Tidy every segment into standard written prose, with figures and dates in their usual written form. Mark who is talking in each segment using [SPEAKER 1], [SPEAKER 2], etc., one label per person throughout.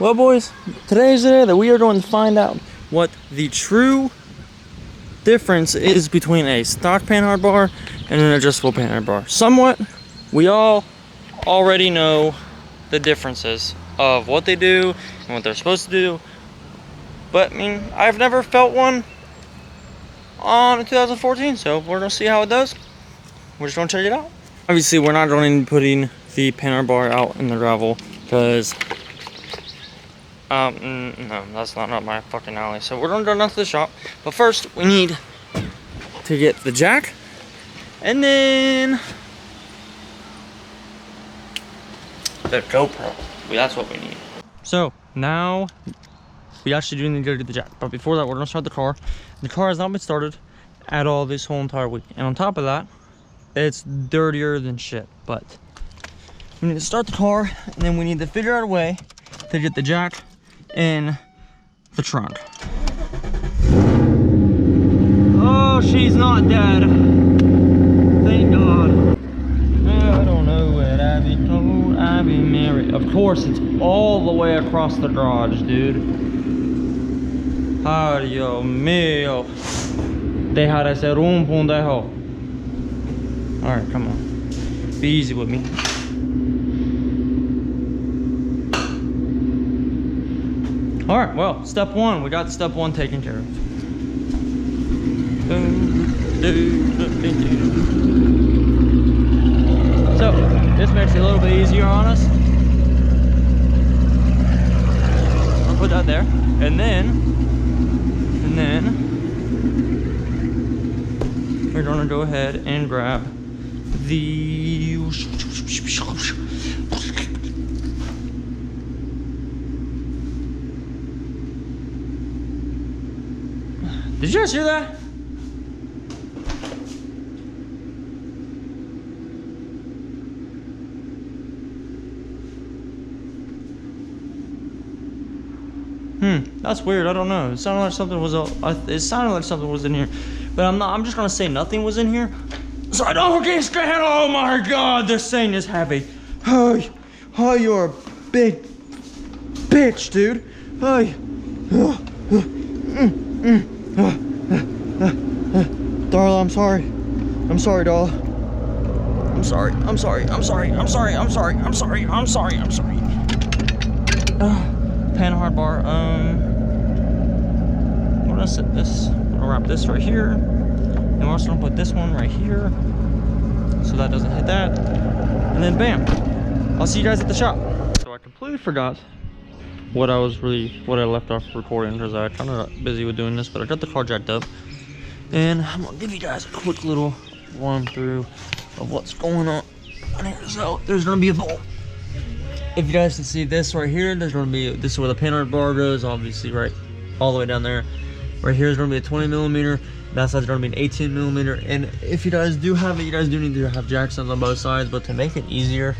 [SPEAKER 1] Well, boys, today's the day that we are going to find out what the true difference is between a stock panhard bar and an adjustable panhard bar. Somewhat, we all already know the differences of what they do and what they're supposed to do. But, I mean, I've never felt one on a 2014, so we're going to see how it does. We're just going to check it out. Obviously, we're not going to be putting the panhard bar out in the gravel because no, that's not up my fucking alley. So we're gonna go down to the shop. But first, we need to get the jack. And then the GoPro. That's what we need. So now we actually do need to go get the jack. But before that, we're gonna start the car. The car has not been started at all this whole entire week. And on top of that, it's dirtier than shit. But we need to start the car, and then we need to figure out a way to get the jack in the trunk. Oh, she's not dead. Thank God. I don't know what I've been told. I've been married. Of course, it's all the way across the garage, dude. Ay, Dios mío. Deja de ser un pendejo. Alright, come on. Be easy with me. All right, well, step one, we got step one taken care of. So, this makes it a little bit easier on us. I'll put that there. And then, we're gonna go ahead and grab the... Did you guys hear that? That's weird. I don't know. It sounded like something was. It sounded like something was in here, but I'm not. I'm just gonna say nothing was in here, so I don't get scared. Oh my God, this thing is heavy. Oh, you're a big bitch, dude. Oh. Darla, I'm sorry. I'm sorry, doll. I'm sorry. I'm sorry. I'm sorry. I'm sorry. I'm sorry. I'm sorry. I'm sorry. I'm sorry. Panhard bar. I'm gonna set this. I'm gonna wrap this right here, and we're also gonna put this one right here, so that doesn't hit that. And then bam. I'll see you guys at the shop. So I completely forgot what I left off recording because I kind of got busy with doing this, but I got the car jacked up, and I'm gonna give you guys a quick little run through of what's going on here. So there's gonna be a bolt. If you guys can see this right here, there's gonna be, this is where the panhard bar goes, obviously, right all the way down there. Right here is gonna be a 20 millimeter. That side's gonna be an 18 millimeter. And if you guys do have it, you guys do need to have jack stands on both sides, but to make it easier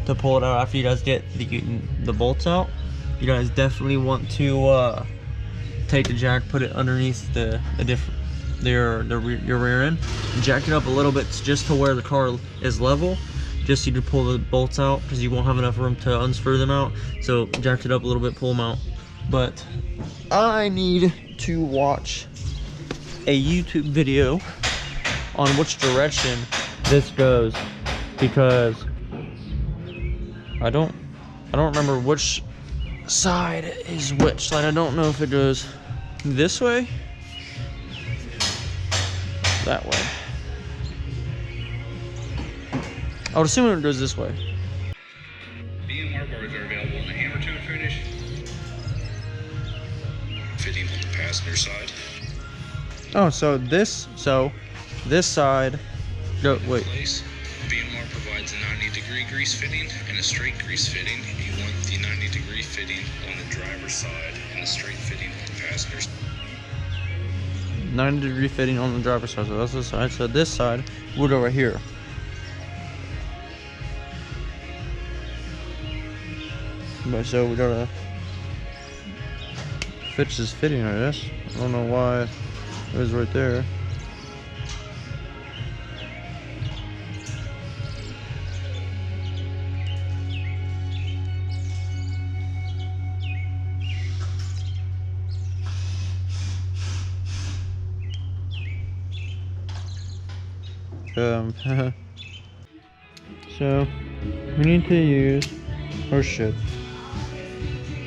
[SPEAKER 1] to pull it out after you guys get the bolts out, you guys definitely want to take the jack, put it underneath your rear end, and jack it up a little bit just to where the car is level, just so you can pull the bolts out, because you won't have enough room to unscrew them out. So jack it up a little bit, pull them out. But I need to watch a YouTube video on which direction this goes, because I don't remember which side is which. Like, I don't know if it goes this way, that way. I would assume it goes this way.
[SPEAKER 2] BMR bars are available in the hammer tone finish. Fitting on the passenger side.
[SPEAKER 1] Oh, so this side. Go wait.
[SPEAKER 2] BMR provides a 90-degree grease fitting and a straight grease fitting. You want the 90-degree fitting on the driver's side and the straight fitting on the passenger side.
[SPEAKER 1] 90-degree fitting on the driver's side. So that's the side. So this side would go right here. But so we gotta fix this fitting, I guess. I don't know why it was right there. So we need to use, or should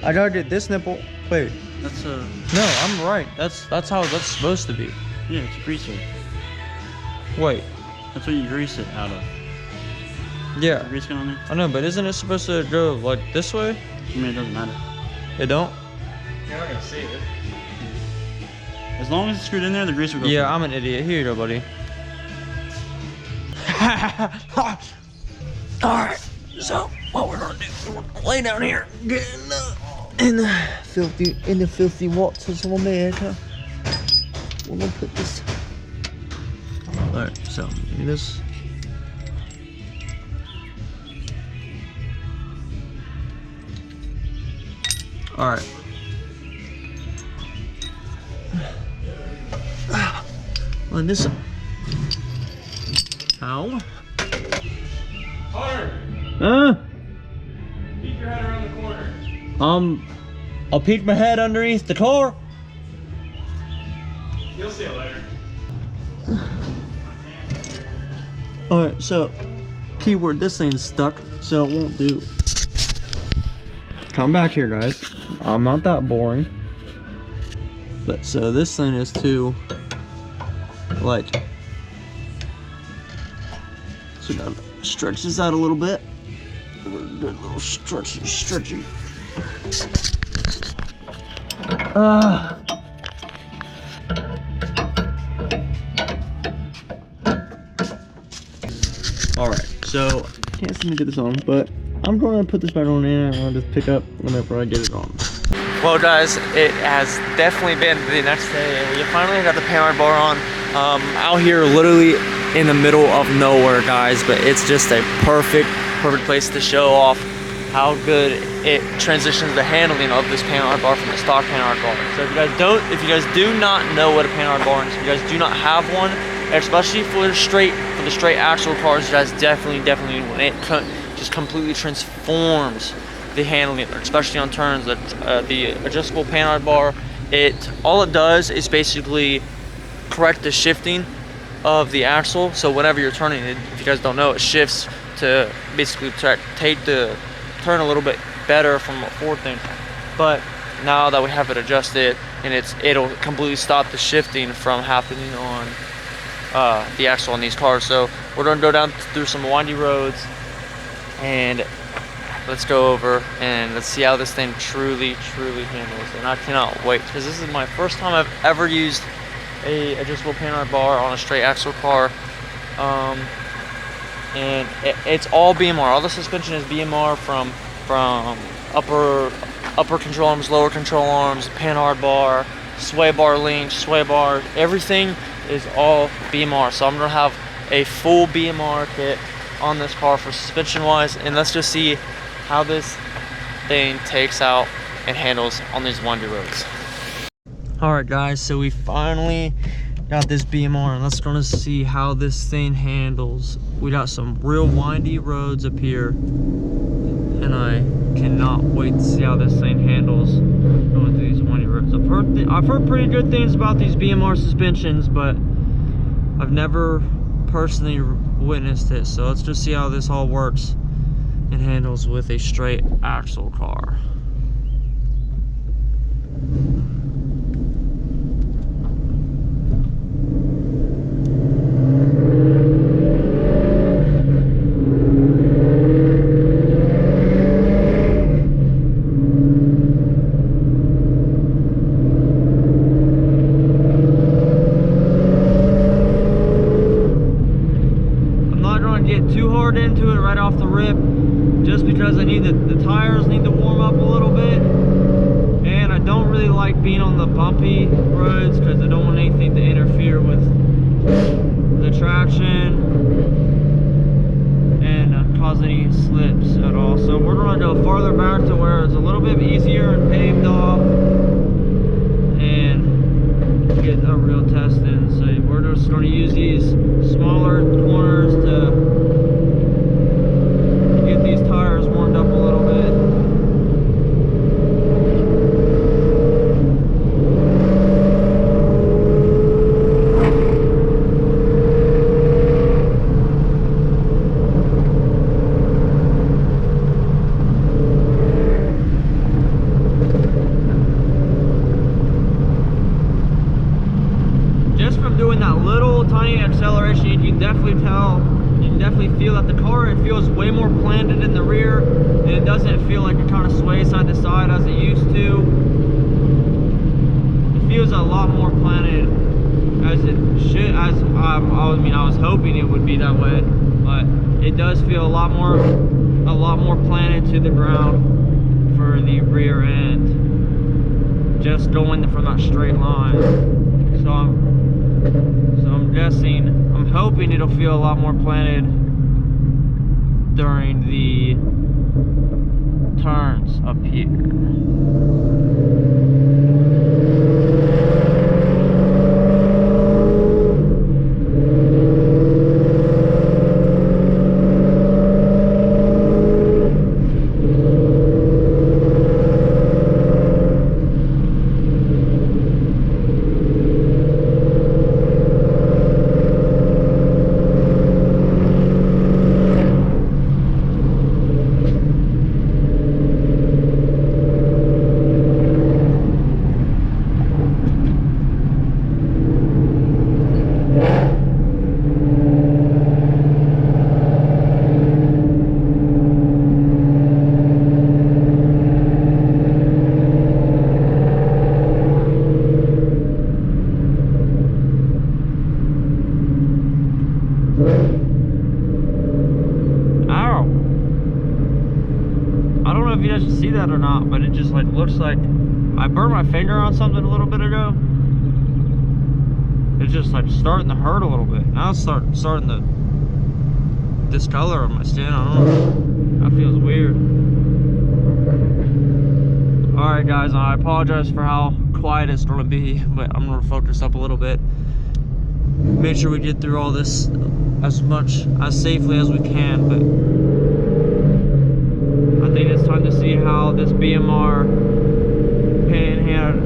[SPEAKER 1] I gotta get this nipple? Wait.
[SPEAKER 3] That's
[SPEAKER 1] No, I'm right. That's how that's supposed to be.
[SPEAKER 3] yeah, it's a greaser.
[SPEAKER 1] Wait.
[SPEAKER 3] That's what you grease it out of.
[SPEAKER 1] Yeah.
[SPEAKER 3] Grease gun on there?
[SPEAKER 1] I know, but isn't it supposed to go like this way?
[SPEAKER 3] I mean, it doesn't matter.
[SPEAKER 1] It don't?
[SPEAKER 3] You're not gonna see it. As long as it's screwed in there, the grease will go.
[SPEAKER 1] Yeah, I'm an idiot. Here you go, buddy. Alright, so what we're gonna do, we're gonna lay down here, get in the filthy waters of America. We're gonna put this. Alright, so give me this. Alright. Line this up. Ow.
[SPEAKER 3] Hunter! Peek your head around the corner.
[SPEAKER 1] I'll peek my head underneath the car.
[SPEAKER 3] You'll see it later.
[SPEAKER 1] Alright, so keyword, this thing's stuck, so it won't do. Come back here, guys. I'm not that boring. But so this thing is too, like, so now stretch this out a little bit. Good little stretchy. Alright, so can't seem to get this on, but I'm going to put this back on in and I'll just pick up whenever I get it on. Well guys, it has definitely been the next day and we finally got the panhard bar on. Out here literally in the middle of nowhere, guys, but it's just a perfect place to show off how good it transitions the handling of this panhard bar from the stock panhard bar. So if you guys do not know what a panhard bar is, if you guys do not have one, especially for the straight axle cars, you guys definitely need one. It just completely transforms the handling, especially on turns. The adjustable panhard bar, all it does is basically correct the shifting of the axle. So whenever you're turning it, if you guys don't know, it shifts to basically take the turn a little bit better from a forward thing. But now that we have it adjusted, and it'll completely stop the shifting from happening on the axle on these cars. So we're going to go down through some windy roads and let's go over and let's see how this thing truly handles. And I cannot wait, because this is my first time I've ever used a adjustable panhard bar on a straight axle car. And it's all BMR. All the suspension is BMR from upper control arms, lower control arms, panhard bar, sway bar link, sway bar, everything is all BMR. So I'm gonna have a full BMR kit on this car for suspension wise, and let's just see how this thing takes out and handles on these windy roads. Alright guys, so we finally got this BMR and let's gonna see how this thing handles. We got some real windy roads up here and I cannot wait to see how this thing handles going through these windy roads. I've heard pretty good things about these BMR suspensions, but I've never personally witnessed it. So let's just see how this all works and handles with a straight axle car. Into it right off the rip, just because I need the tires need to warm up a little bit, and I don't really like being on the bumpy roads because I don't want anything to interfere with the traction and cause any slips at all. So we're going to go farther back to where it's a little bit easier and paved off and get a real test in. So we're just going to use these smaller corners to get these tires warmed up a little bit. acceleration, you can definitely tell, you can definitely feel that the car, it feels way more planted in the rear, and it doesn't feel like it kind of sways side to side as it used to. It feels a lot more planted as it should, I was hoping it would be that way, but it does feel a lot more planted to the ground for the rear end, just going from that straight line. So I'm guessing, I'm hoping it'll feel a lot more planted during the turns up here. If you guys can see that or not, but it just like looks like I burned my finger on something a little bit ago. It's just like starting to hurt a little bit. Now it's starting to discolor on my skin. I don't know. That feels weird. Alright guys, I apologize for how quiet it's gonna be, but I'm gonna focus up a little bit. Make sure we get through all this as safely as we can, but I think it's time to see how this BMR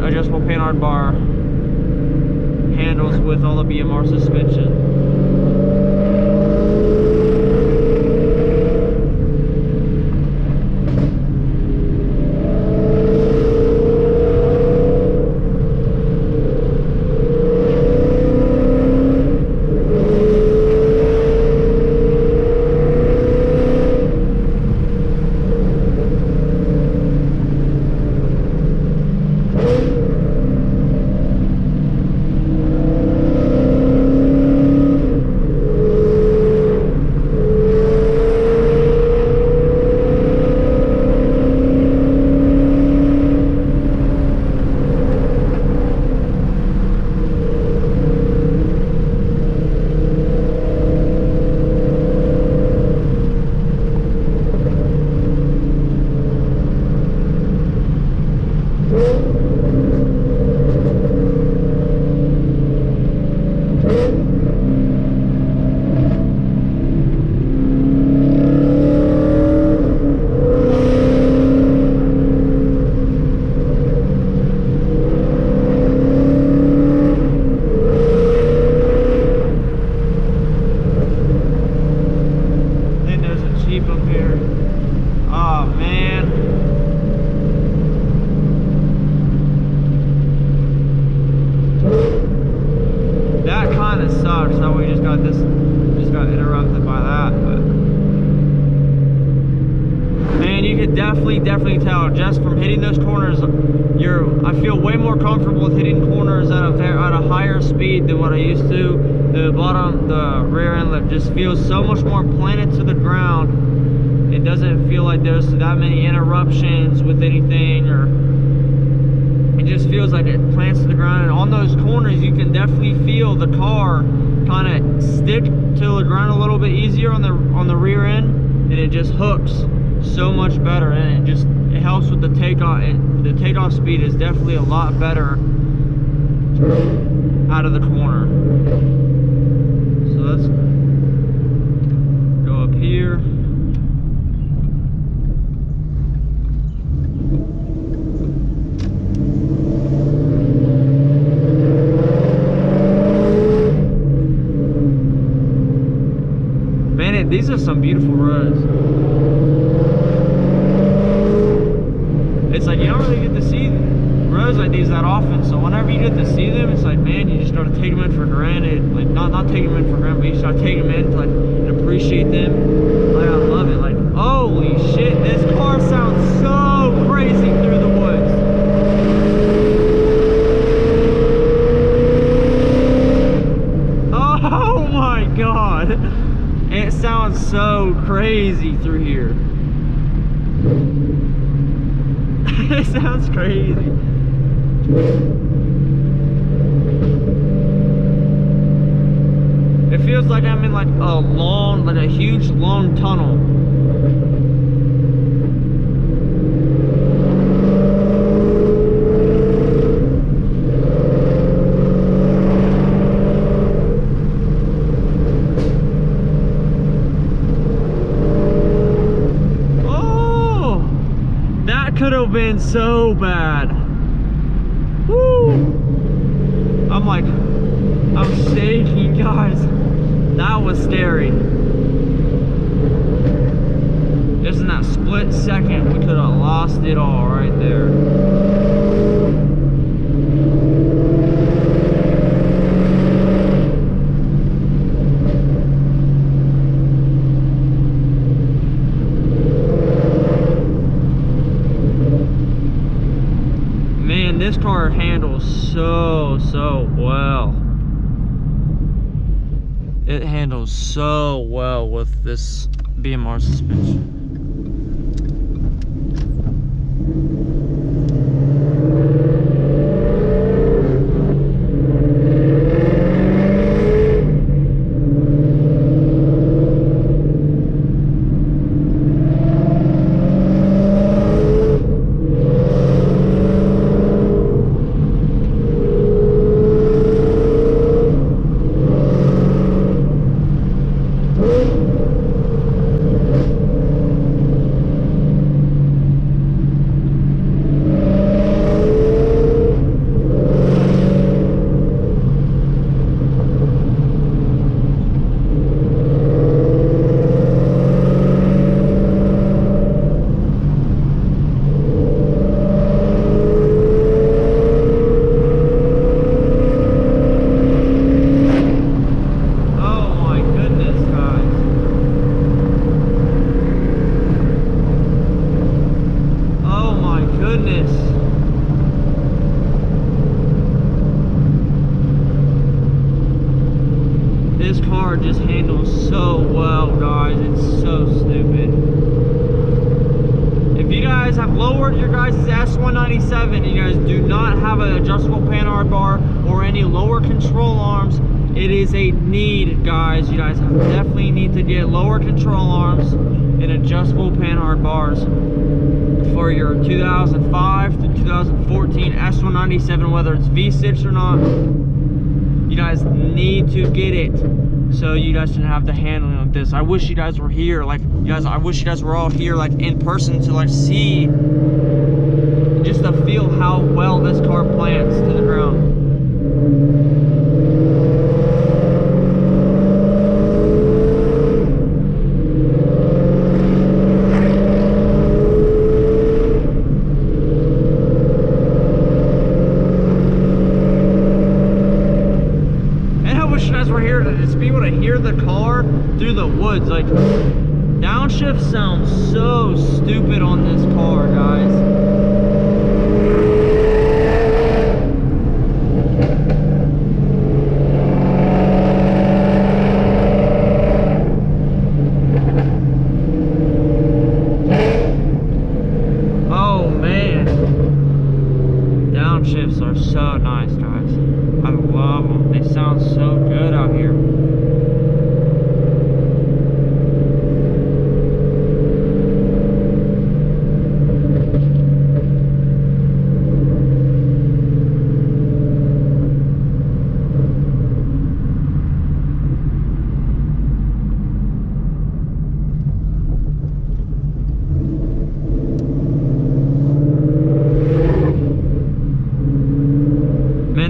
[SPEAKER 1] adjustable panhard bar handles with all the BMR suspension. Interrupted by that, but man, you could definitely tell just from hitting those corners. I feel way more comfortable with hitting corners at a higher speed than what I used to. The rear end just feels so much more planted to the ground. It doesn't feel like there's that many interruptions with anything, or it just feels like it plants to the ground. And on those corners, you can definitely feel the car kind of stick to the ground a little bit easier on the rear end, and it just hooks so much better, and it helps with the takeoff. The takeoff speed is definitely a lot better out of the corner. So let's go up here. These are some beautiful roads. It's like you don't really get to see roads like these that often, so whenever you get to see them, it's like, man, you just gotta take them in for granted. Like, not taking them in for granted, but you just gotta take them in to, like, and appreciate them. Like, I love it. Like, holy shit, this car sounds so crazy through the woods. Oh my god, it sounds so crazy through here. It sounds crazy. It feels like I'm in like a huge long tunnel. Could have been so bad. Woo! I'm shaking, guys. That was scary. Just in that split second, we could have lost it all right there. This car handles so well. It handles so well with this BMR suspension. This car just handles so well, guys. It's so stupid. If you guys have lowered your guys' S197 and you guys do not have an adjustable panhard bar or any lower control arms, it is a need, guys. You guys definitely need to get lower control arms and adjustable panhard bars for your 2005 to 2014 S197, whether it's V6 or not. You guys need to get it so you guys can have the handling of this. I wish you guys were here, like, you guys, I wish you guys were all here, like, in person to, like, see, just to feel how well this car plants to the ground. We're here to just be able to hear the car through the woods. Like, downshift sounds so stupid on this car, guys. Oh man, downshifts are so nice, guys. I love them. They sound so good out here.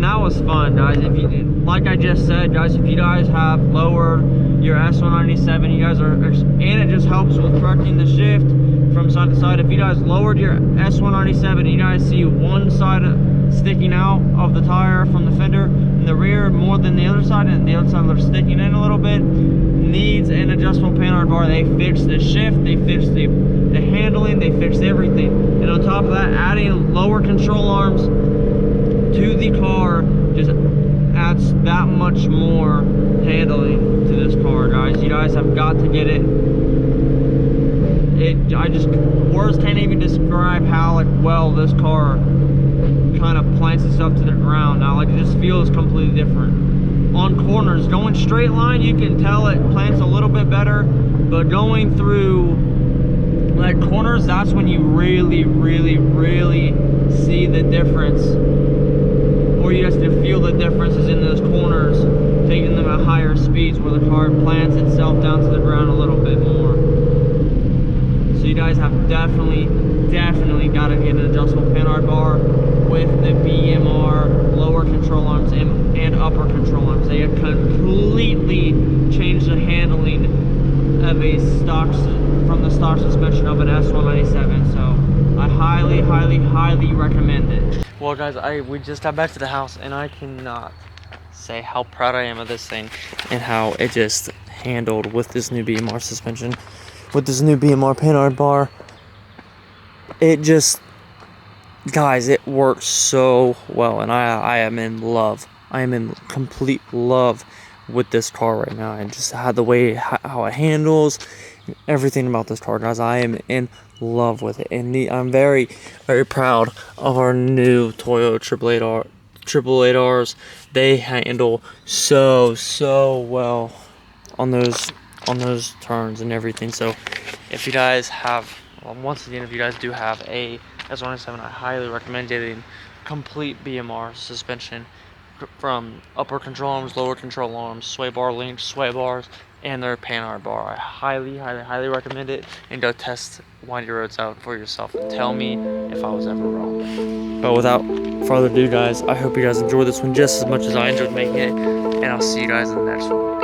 [SPEAKER 1] That was fun, guys. If you, like I just said, guys, if you guys have lowered your S197, you guys are, and it just helps with correcting the shift from side to side. If you guys lowered your S197 and you guys see one side of sticking out of the tire from the fender in the rear more than the other side, and the other side they're sticking in a little bit. Needs an adjustable panhard bar. They fixed the shift, they fixed the handling, they fixed everything. And on top of that, adding lower control arms to the car just adds that much more handling to this car, guys. You guys have got to get it. Words can't even describe how like well this car kind of plants itself to the ground now. Like, it just feels completely different. On corners, going straight line, you can tell it plants a little bit better, but going through like corners, that's when you really see the difference, or you just feel the differences in those corners, taking them at higher speeds where the car plants itself down to the ground a little bit more. So you guys have definitely got to get an adjustable panhard bar with the BMR lower control arms and upper control arms. They have completely changed the handling of a from the stock suspension of an S197. So I highly recommend it. Well, guys, we just got back to the house, and I cannot say how proud I am of this thing and how it just handled with this new BMR suspension, with this new BMR panhard bar. It just, guys, it works so well, and I am in love. I am in complete love with this car right now, and just how the way how it handles, everything about this car, guys. I am in love with it, and I'm very proud of our new Toyo 888Rs. They handle so well on those turns and everything. So if you guys have, once again, if you guys do have a S197, I highly recommend getting complete BMR suspension from upper control arms, lower control arms, sway bar links, sway bars, and their panhard bar. I highly recommend it, and go test Windy Roads out for yourself and tell me if I was ever wrong. But without further ado, guys, I hope you guys enjoyed this one just as much as I enjoyed making it, and I'll see you guys in the next one.